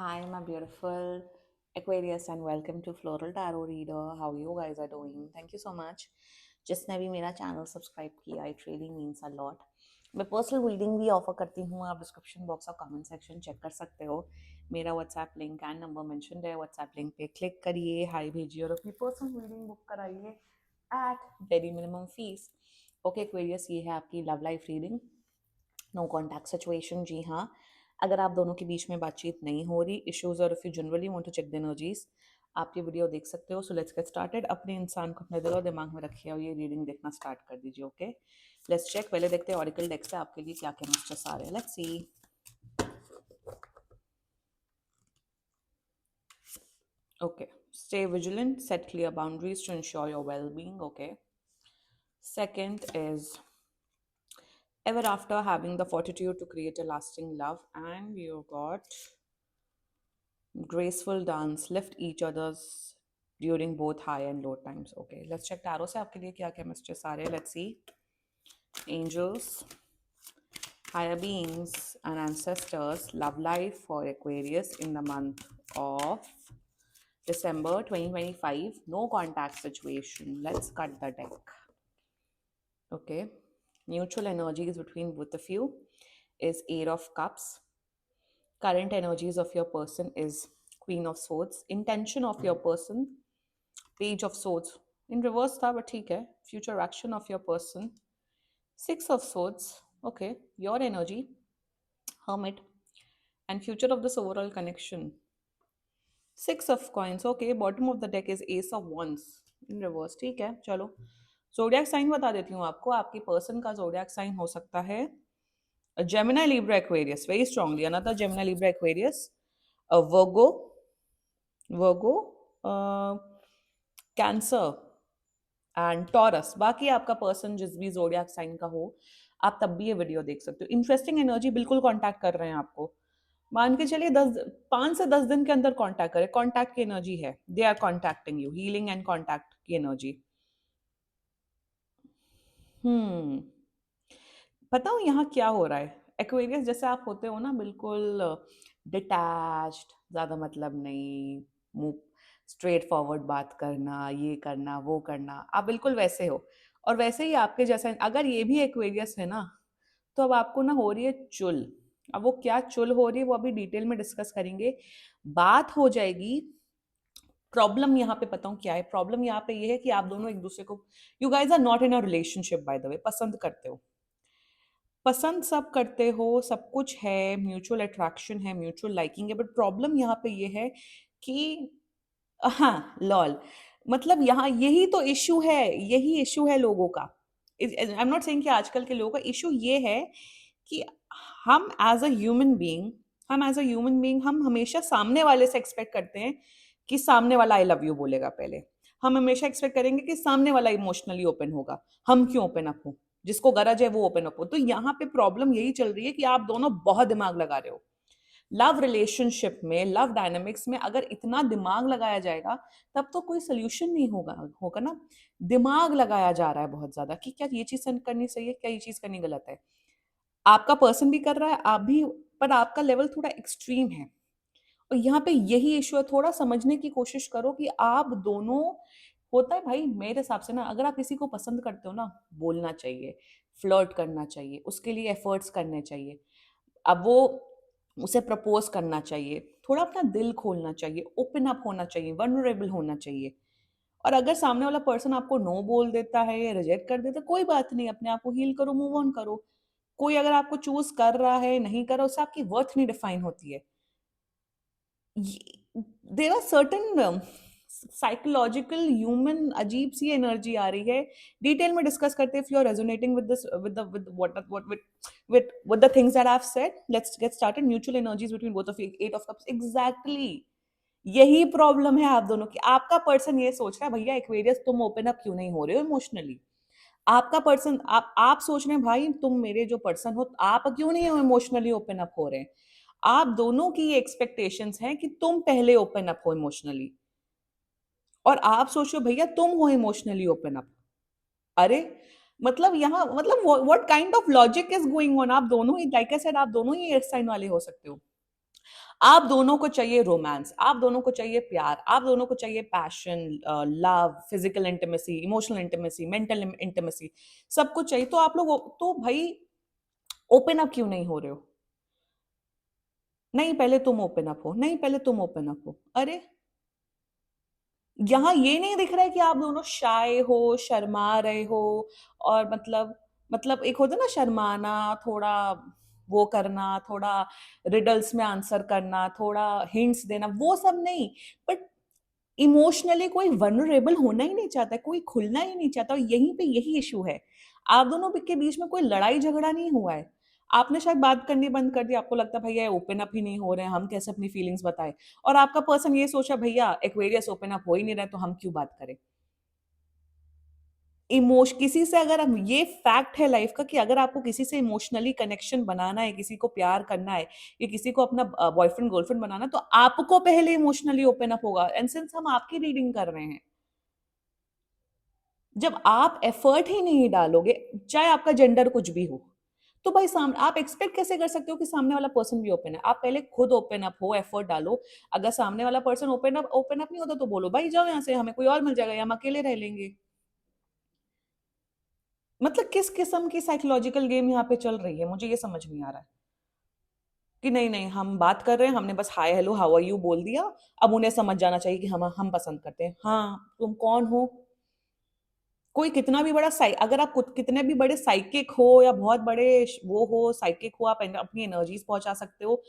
Hi, my beautiful Aquarius, and welcome to Floral Tarot Reader. How you guys are doing? Thank you so much. जिसने भी मेरा channel subscribe किया, it really means a lot. मैं personal reading भी offer करती हूँ. आप description box और कमेंट सेक्शन चेक कर सकते हो. मेरा WhatsApp link and number mention है. व्हाट्सएप लिंक पे क्लिक करिए, हाई भेजिए और अपनी पर्सनल रीडिंग बुक कराइए at very minimum fees. Okay Aquarius, ये है आपकी love life reading. No contact situation. जी हाँ, अगर आप दोनों के बीच में बातचीत नहीं हो रही, इश्यूज और if you generally want to check the energies, आप ये वीडियो देख सकते हो. So let's get started. अपने इंसान को अपने दिल और दिमाग में रखिए और ये रीडिंग देखना स्टार्ट कर दीजिए. Okay, let's check. पहले देखते हैं ऑरिकल डेक से आपके लिए क्या क्या मैसेजेस आ रहे हैं. Let's see. Okay, stay vigilant, set clear boundaries to ensure your well-being. Okay, second is ever after having the fortitude to create a lasting love, and you got graceful dance, lift each other's during both high and low times. Okay, let's check tarot से आपके लिए क्या क्या messages आ रहे हैं. Let's see. Angels, higher beings and ancestors, love life for Aquarius in the month of December 2025. No contact situation. Let's cut the deck. Okay, mutual energies between both of you is Eight of Cups. Current energies of your person is Queen of Swords. Intention of your person, Page of Swords. In reverse था but ठीक है. Future action of your person, Six of Swords. Okay, your energy, Hermit. And future of this overall connection, Six of Coins. Okay, bottom of the deck is Ace of Wands. In reverse. ठीक है, चलो. जोडियाक sign बता देती हूँ आपको. आपकी person का जोडियाक sign हो सकता है Gemini, Libra, Aquarius. Very strongly. Another Gemini, Libra, Aquarius. A Virgo, cancer and taurus. बाकी आपका पर्सन जिस भी जोडियाक साइन का हो, आप तब भी ये वीडियो देख सकते हो. इंटरेस्टिंग एनर्जी, बिल्कुल कांटेक्ट कर रहे हैं आपको. मान के चलिए 5 से 10 दिन के अंदर कांटेक्ट करें. कांटेक्ट की एनर्जी है. They are contacting you. Healing and contact की एनर्जी. बताओ यहाँ क्या हो रहा है. एक्वेरियस जैसे आप होते हो ना, बिल्कुल डिटैच्ड, ज्यादा मतलब नहीं, मुंह स्ट्रेट फॉरवर्ड बात करना, ये करना वो करना, आप बिल्कुल वैसे हो. और वैसे ही आपके जैसा अगर ये भी एक्वेरियस है ना, तो अब आपको ना हो रही है चुल. अब वो क्या चुल हो रही है वो अभी डिटेल में डिस्कस करेंगे. बात हो जाएगी. प्रॉब्लम यहाँ पे बताऊं क्या है. प्रॉब्लम यहाँ पे ये है कि आप दोनों एक दूसरे को, you guys are not in a relationship by the way. पसंद करते हो, पसंद सब करते हो, सब कुछ है, म्यूचुअल अट्रैक्शन है, म्यूचुअल लाइकिंग है. बट प्रॉब्लम यहाँ पे ये है कि हाँ लॉल, मतलब यहाँ यही तो इशू है. यही इशू है लोगों का. आई एम नॉट सेइंग कि आजकल के लोगों का इशू ये है कि हम एज अ ह्यूमन बीइंग, हम हमेशा सामने वाले से एक्सपेक्ट करते हैं कि सामने वाला आई लव यू बोलेगा पहले. हम हमेशा एक्सपेक्ट करेंगे कि सामने वाला इमोशनली ओपन होगा. हम क्यों ओपन अप हो? जिसको गरज है वो ओपन अप हो. तो यहाँ पे प्रॉब्लम यही चल रही है कि आप दोनों बहुत दिमाग लगा रहे हो. लव रिलेशनशिप में, लव डायनामिक्स में अगर इतना दिमाग लगाया जाएगा तब तो कोई सोल्यूशन नहीं होगा. होगा ना. दिमाग लगाया जा रहा है बहुत ज्यादा कि क्या ये चीज करनी सही है, क्या ये चीज करनी गलत है. आपका पर्सन भी कर रहा है, आप भी, पर आपका लेवल थोड़ा एक्सट्रीम है. और यहाँ पे यही इशू है. थोड़ा समझने की कोशिश करो कि आप दोनों, होता है भाई मेरे हिसाब से ना, अगर आप किसी को पसंद करते हो ना, बोलना चाहिए, फ्लर्ट करना चाहिए, उसके लिए एफर्ट्स करने चाहिए. अब वो, उसे प्रपोज करना चाहिए, थोड़ा अपना दिल खोलना चाहिए, ओपन अप होना चाहिए, वनरेबल होना चाहिए. और अगर सामने वाला पर्सन आपको नो बोल देता है या रिजेक्ट कर देता है, कोई बात नहीं, अपने आप को हील करो, मूव ऑन करो. कोई अगर आपको चूज कर रहा है, नहीं कर रहा, उससे आपकी वर्थ नहीं डिफाइन होती है. There are certain psychological human अजीब सी एनर्जी आ रही है. डिटेल में डिस्कस करते हैं. If you are resonating with this, with what with the things that I've said, let's get started. Mutual energies between both of you, Eight of Cups. Exactly. यही problem है आप दोनों की. आपका पर्सन ये सोच रहा है भैया एक्वेरियस तुम ओपन अप क्यों नहीं हो रहे हो इमोशनली. आपका पर्सन, आप सोच रहे हैं भाई तुम मेरे जो पर्सन हो आप क्यों नहीं हो इमोशनली ओपन अप हो रहे हैं. आप दोनों की ये एक्सपेक्टेशंस हैं कि तुम पहले ओपन अप हो इमोशनली, और आप सोच रहे हो भैया तुम हो इमोशनली ओपन अप. अरे मतलब यहाँ, मतलब what kind of logic is going on. आप दोनों ही, लाइक आई सेड, आप दोनों ही एयर साइन वाले हो सकते हो. आप दोनों को चाहिए रोमांस, आप दोनों को चाहिए प्यार, आप दोनों को चाहिए passion, love, physical intimacy, emotional intimacy, mental intimacy, सब कुछ चाहिए। तो आप लोग तो भाई ओपन अप क्यों नहीं हो रहे हो? नहीं पहले तुम ओपन अप हो, नहीं पहले तुम ओपन अप हो। अरे यहाँ ये नहीं दिख रहा है कि आप दोनों शाय हो, शर्मा रहे हो, और मतलब एक होता है ना शर्माना, थोड़ा वो करना, थोड़ा रिडल्स में आंसर करना, थोड़ा हिंट्स देना, वो सब नहीं। बट इमोशनली कोई वनरेबल होना ही नहीं चाहता, कोई खुलना ही नहीं चाहता, और यहीं पे यही इशू है। आप दोनों के बीच में कोई लड़ाई झगड़ा नहीं हुआ है, आपने शायद बात करनी बंद कर दी, आपको लगता है भैया ओपन अप ही नहीं हो रहे हैं, हम कैसे अपनी फीलिंग्स बताएं। और आपका पर्सन ये सोचा भैया एक्वेरियस ओपन अप हो ही नहीं रहा तो हम क्यों बात करें। किसी से अगर हम, ये फैक्ट है लाइफ का कि अगर आपको किसी से इमोशनली कनेक्शन बनाना है, किसी को प्यार करना है, या किसी को अपना बॉयफ्रेंड गर्लफ्रेंड बनाना, तो आपको पहले इमोशनली ओपन अप होगा। एंड सिंस हम आपकी रीडिंग कर रहे हैं, जब आप एफर्ट ही नहीं डालोगे, चाहे आपका जेंडर कुछ भी हो, तो भाई सामने आप एक्सपेक्ट कैसे कर सकते हो कि सामने वाला पर्सन भी ओपन है? आप पहले खुद ओपन अप हो, एफर्ट डालो। अगर सामने वाला पर्सन ओपन अप नहीं होता तो बोलो भाई जाओ यहाँ से, हमें कोई और मिल जाएगा या हम अकेले रह लेंगे। मतलब किस किस्म की साइकोलॉजिकल गेम यहाँ पे चल रही है, मुझे ये समझ नहीं आ रहा है। कि नहीं नहीं हम बात कर रहे हैं, हमने बस hi hello how are you बोल दिया, अब उन्हें समझ जाना चाहिए कि हम पसंद करते हैं। हाँ तुम कौन हो? कोई कितना भी बड़ा अगर आप कितने भी बड़े साइकिक हो या बहुत बड़े वो हो साइकिक हो, आप अपनी एनर्जीज पहुंचा सकते हो।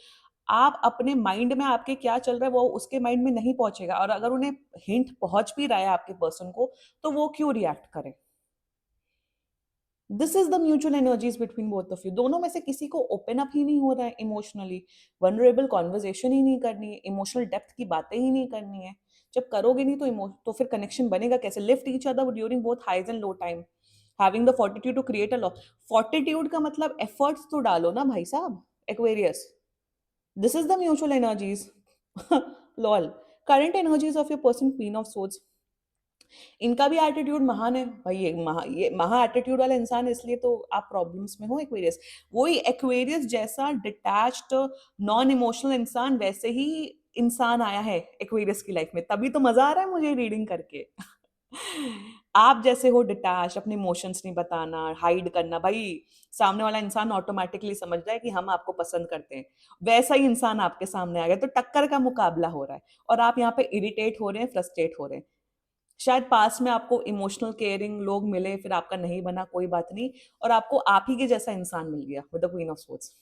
आप अपने माइंड में आपके क्या चल रहा है वो उसके माइंड में नहीं पहुंचेगा, और अगर उन्हें हिंट पहुंच भी रहा है आपके पर्सन को, तो वो क्यों रिएक्ट करें? This is the mutual energies between both of you. दोनों में से किसी को ओपन अप ही नहीं हो रहा है इमोशनली, वनरेबल कॉन्वर्जेशन ही नहीं करनी है, इमोशनल डेप्थ की बातें ही नहीं करनी है। जब करोगे नहीं तो फिर कनेक्शन बनेगा कैसे? Lift each other during both highs and low time, having the fortitude to create a law. Fortitude का मतलब एफर्ट्स तो डालो ना भाई साहब, Aquarius. This is the mutual energies. Lol, current energies of your person queen of swords, इनका भी attitude महान है भाई। ये महा एटीट्यूड वाला इंसान है, इसलिए तो आप प्रॉब्लम्स में हो एक्वेरियस। वही एक्वेरियस जैसा डिटैच्ड नॉन इमोशनल इंसान वैसे ही इंसान आया है एक्वेरियस की लाइफ में, तभी तो मजा आ रहा है मुझे रीडिंग करके। आप जैसे हो डिटैच, अपने इमोशंस नहीं बताना, हाइड करना, भाई सामने वाला इंसान ऑटोमेटिकली समझ रहा है कि हम आपको पसंद करते हैं। वैसा ही इंसान आपके सामने आ गया, तो टक्कर का मुकाबला हो रहा है, और आप यहाँ पे इरिटेट हो रहे हैं, फ्रस्ट्रेट हो रहे हैं। शायद पास में आपको इमोशनल केयरिंग लोग मिले, फिर आपका नहीं बना, कोई बात नहीं, और आपको आप ही के जैसा इंसान मिल गया with the queen of swords.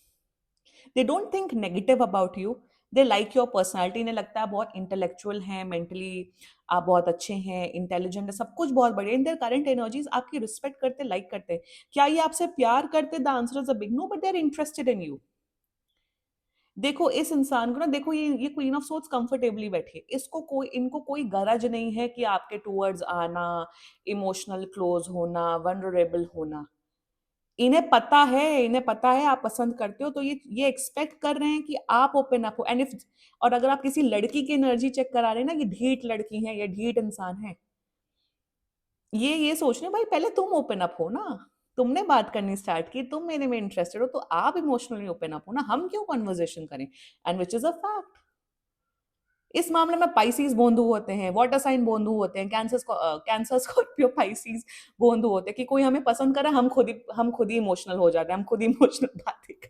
They don't think negative about you, they like your personality. इन्हें लगता है आप बहुत इंटेलेक्चुअल हैं, मेंटली आप बहुत अच्छे हैं, इंटेलिजेंट है, सब कुछ बहुत बढ़िया। इन देयर करंट एनर्जीज आपकी रिस्पेक्ट करते, लाइक करते हैं। क्या ये आपसे प्यार करते? The answer is a big no, but they are interested in you. देखो इस इंसान को ना, देखो ये क्वीन ऑफ सोर्ड्स कंफर्टेबली बैठी है, इनको कोई गरज नहीं है कि आपके टूवर्ड्स आना, इमोशनल क्लोज होना, वनरेबल होना। इन्हें पता है आप पसंद करते हो, तो ये एक्सपेक्ट कर रहे हैं कि आप ओपन अप हो। एंड इफ, और अगर आप किसी लड़की की एनर्जी चेक करा रहे हैं ना, कि ढीठ लड़की है या ढीठ इंसान है, ये सोच रहे हैं भाई पहले तुम ओपन अप हो ना, तुमने बात करनी स्टार्ट की, तुम मेरे में इंटरेस्टेड हो, तो आप इमोशनली ओपन अप हो ना, हम क्यों कन्वर्सेशन करें? And which is a fact. इस मामले में पाइसीज बोंधु होते हैं, वाटर साइन बोंधु होते हैं, कैंसर स्कॉर्पियो पाइसीज बोंधु होते हैं, कि कोई हमें पसंद करे, हम खुद ही इमोशनल हो जाते हैं, हम खुद ही इमोशनल बातें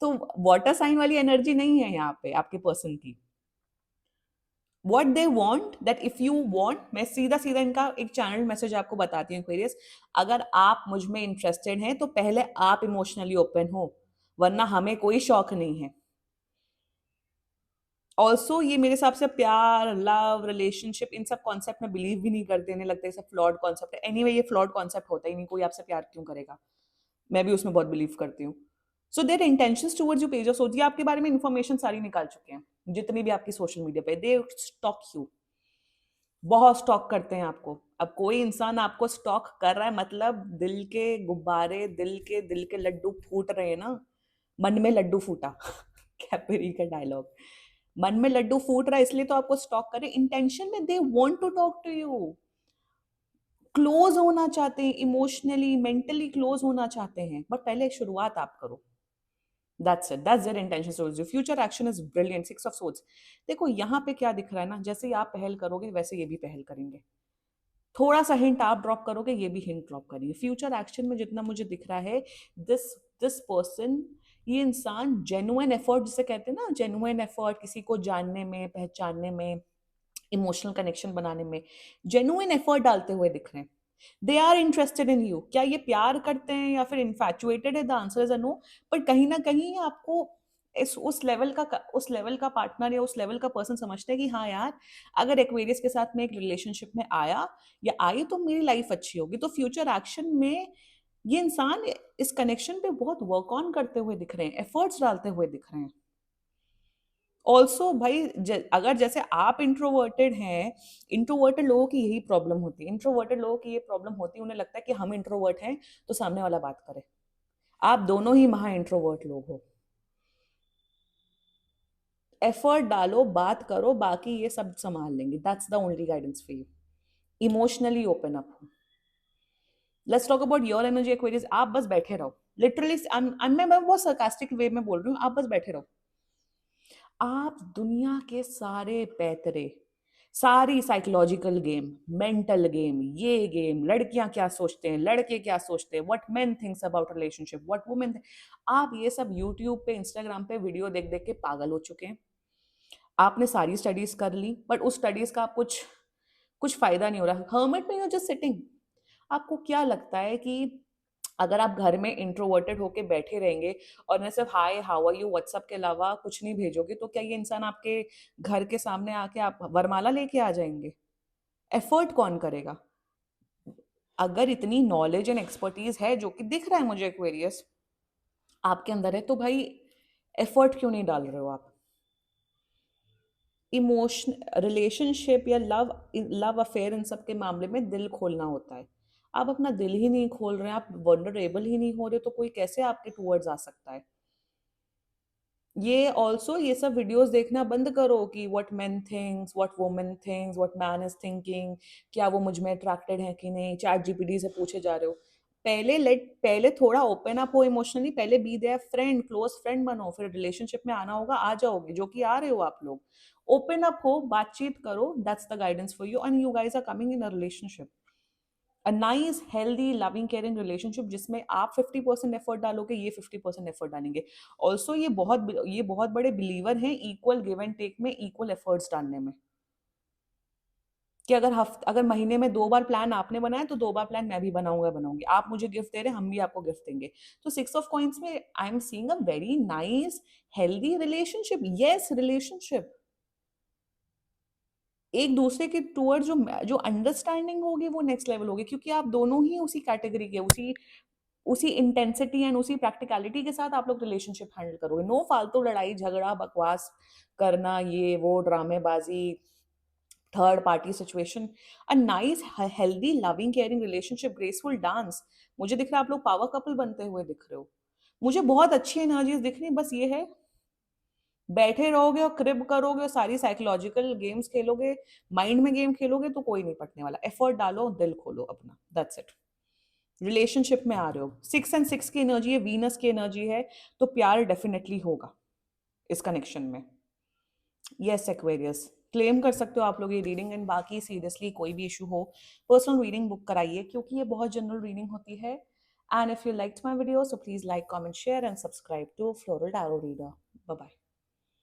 तो वाटर साइन वाली एनर्जी नहीं है यहाँ पे आपके पर्सन की। What they want, that if you want, मैं सीधा सीधा इनका एक चैनल मैसेज आपको बताती हूँ क्वेरियस। अगर आप मुझ में इंटरेस्टेड हैं तो पहले आप इमोशनली ओपन हो, वरना हमें कोई शौक नहीं है। ऑल्सो ये मेरे हिसाब से प्यार, लव, रिलेशनशिप, इन सब कॉन्सेप्ट में बिलीव भी नहीं करते, इन्हें लगता है सब फ्लॉड कॉन्सेप्ट है। एनीवे ये फ्लॉड कॉन्सेप्ट होता ही नहीं, कोई आपसे प्यार क्यों करेगा? मैं भी उसमें बहुत बिलीव करती हूँ। So their intentions towards you page of सोच, ये आपके बारे में इन्फॉर्मेशन सारी निकाल चुके हैं, जितनी भी आपकी सोशल मीडिया पे, दे स्टॉक यू, बहुत स्टॉक करते हैं आपको। अब कोई इंसान आपको स्टॉक कर रहा है, मतलब दिल के गुब्बारे, दिल के लड्डू फूट रहे हैं ना। मन में लड्डू फूटा कैपेरी का डायलॉग। मन में लड्डू फूट रहा है, इसलिए तो आपको स्टॉक करे। इंटेंशन में they want to talk to you, close होना चाहते हैं, इमोशनली मेंटली क्लोज होना चाहते हैं, बट पहले शुरुआत आप करो। That's it, that's there intention towards you, future action is brilliant, six of swords. देखो यहाँ पे क्या दिख रहा है ना, जैसे ही आप पहल करोगे वैसे ये भी पहल करेंगे, थोड़ा सा हिंट आप ड्रॉप करोगे ये भी हिंट ड्रॉप करेंगे। फ्यूचर एक्शन में जितना मुझे दिख रहा है, दिस दिस पर्सन, ये इंसान जेन्युइन एफर्ट जिसे कहते हैं ना, जेन्युइन एफर्ट किसी को जानने में, पहचानने में, इमोशनल कनेक्शन बनाने में जेन्युइन एफर्ट डालते हुए दिख रहे हैं। They are interested in you. क्या ये प्यार करते हैं या फिर इन्फैचुएटेड है, the answer is a no. पर कहीं ना कहीं आपको इस उस लेवल का पार्टनर या उस लेवल का पर्सन समझते हैं कि हाँ यार, अगर एक्वेरियस के साथ में एक रिलेशनशिप में आया या आई तो मेरी लाइफ अच्छी होगी। तो फ्यूचर एक्शन में ये इंसान इस कनेक्शन पे बहुत वर्क ऑन करते हुए दिख रहे हैं, एफर्ट्स डालते हुए दिख रहे हैं। ऑल्सो भाई अगर जैसे आप इंट्रोवर्टेड हैं, इंट्रोवर्टेड लोगों की यही प्रॉब्लम होती है, इंट्रोवर्टेड लोगों की ये प्रॉब्लम होती है, उन्हें लगता है कि हम इंट्रोवर्ट हैं तो सामने वाला बात करे। आप दोनों ही महा इंट्रोवर्ट लोग हो। एफर्ट डालो, बात करो, बाकी ये सब संभाल लेंगे। That's the only guidance for you. Emotionally open up हो। Let's talk about your energy Aquarius. आप बस बैठे रहो, लिटरली मैं बहुत सरकास्टिक वे में बोल रही हूँ, आप बस बैठे रहो। आप दुनिया के सारे पैतरे, सारी साइकोलॉजिकल गेम, मेंटल गेम, ये गेम, लड़कियां क्या सोचते हैं, लड़के क्या सोचते हैं, what main thinks about relationship, what women, आप ये सब यूट्यूब पे, इंस्टाग्राम पे वीडियो देख देख के पागल हो चुके हैं। आपने सारी स्टडीज कर ली, बट उस स्टडीज का आप कुछ कुछ फायदा नहीं हो रहा। हर्मिट में यू जस्ट सिटिंग। आपको क्या लगता है कि अगर आप घर में इंट्रोवर्टेड होके बैठे रहेंगे और न सिर्फ hi how are you WhatsApp के अलावा कुछ नहीं भेजोगे, तो क्या ये इंसान आपके घर के सामने आके आप वरमाला लेके आ जाएंगे? एफर्ट कौन करेगा? अगर इतनी नॉलेज एंड एक्सपर्टीज है, जो कि दिख रहा है मुझे एक्वेरियस आपके अंदर है, तो भाई एफर्ट क्यों नहीं डाल रहे हो आप? इमोशन, रिलेशनशिप या लव, लव अफेयर, इन सब के मामले में दिल खोलना होता है। आप अपना दिल ही नहीं खोल रहे हैं, आप वल्नरेबल ही नहीं हो रहे, तो कोई कैसे आपके टूवर्ड्स आ सकता है? ये ऑल्सो ये सब वीडियोस देखना बंद करो कि what main thinks, what women thinks, what man is thinking, क्या वो मुझ में अट्रैक्टेड है कि नहीं, चैट जीपीटी से पूछे जा रहे हो। पहले थोड़ा ओपन अप हो इमोशनली, पहले be there friend, close friend बनो, फिर रिलेशनशिप में आना होगा आ जाओगे, जो कि आ रहे हो आप लोग। ओपन अप हो, बातचीत करो, that's the guidance for you, and you guys are coming in a relationship, a nice healthy loving caring relationship, जिसमें आप 50% एफर्ट डालोगे, ये 50% एफर्ट डालेंगे। ऑल्सो ये बहुत बड़े बिलीवर हैं इक्वल गिव एंड टेक में, इक्वल एफर्ट्स डालने में। कि अगर महीने में 2 बार प्लान आपने बनाया तो 2 बार प्लान मैं भी बनाऊंगी, आप मुझे गिफ्ट दे रहे हैं, हम भी आपको गिफ्ट देंगे। तो सिक्स ऑफ कॉइंस में I am seeing a very nice healthy relationship. Yes, relationship एक दूसरे के टूवर्ड जो जो अंडरस्टैंडिंग होगी वो नेक्स्ट लेवल होगी, क्योंकि आप दोनों ही उसी कैटेगरी के, उसी उसी इंटेंसिटी एंड उसी प्रैक्टिकलिटी के साथ आप लोग रिलेशनशिप हैंडल करोगे। नो फालतू लड़ाई झगड़ा बकवास करना, ये वो ड्रामेबाजी, third party situation. A nice healthy loving caring relationship, graceful dance. मुझे दिख रहा है आप लोग पावर कपल बनते हुए दिख रहे हो। मुझे बहुत अच्छी एनर्जीज दिख रही, बस ये है बैठे रहोगे और क्रिब करोगे और सारी साइकोलॉजिकल गेम्स खेलोगे, माइंड में गेम खेलोगे, तो कोई नहीं पटने वाला। एफर्ट डालो, दिल खोलो अपना, दैट्स इट। रिलेशनशिप में आ रहे हो, 6 and 6 की एनर्जी है, वीनस की एनर्जी है, तो प्यार डेफिनेटली होगा इस कनेक्शन में। यस एक्वेरियस, क्लेम कर सकते हो आप लोग ये रीडिंग। एंड बाकी सीरियसली कोई भी इशू हो, पर्सनल रीडिंग बुक कराइए, क्योंकि ये बहुत जनरल रीडिंग होती है। And if you liked my video, so please like, comment, share and subscribe to Floral Tarot Reader. Bye bye.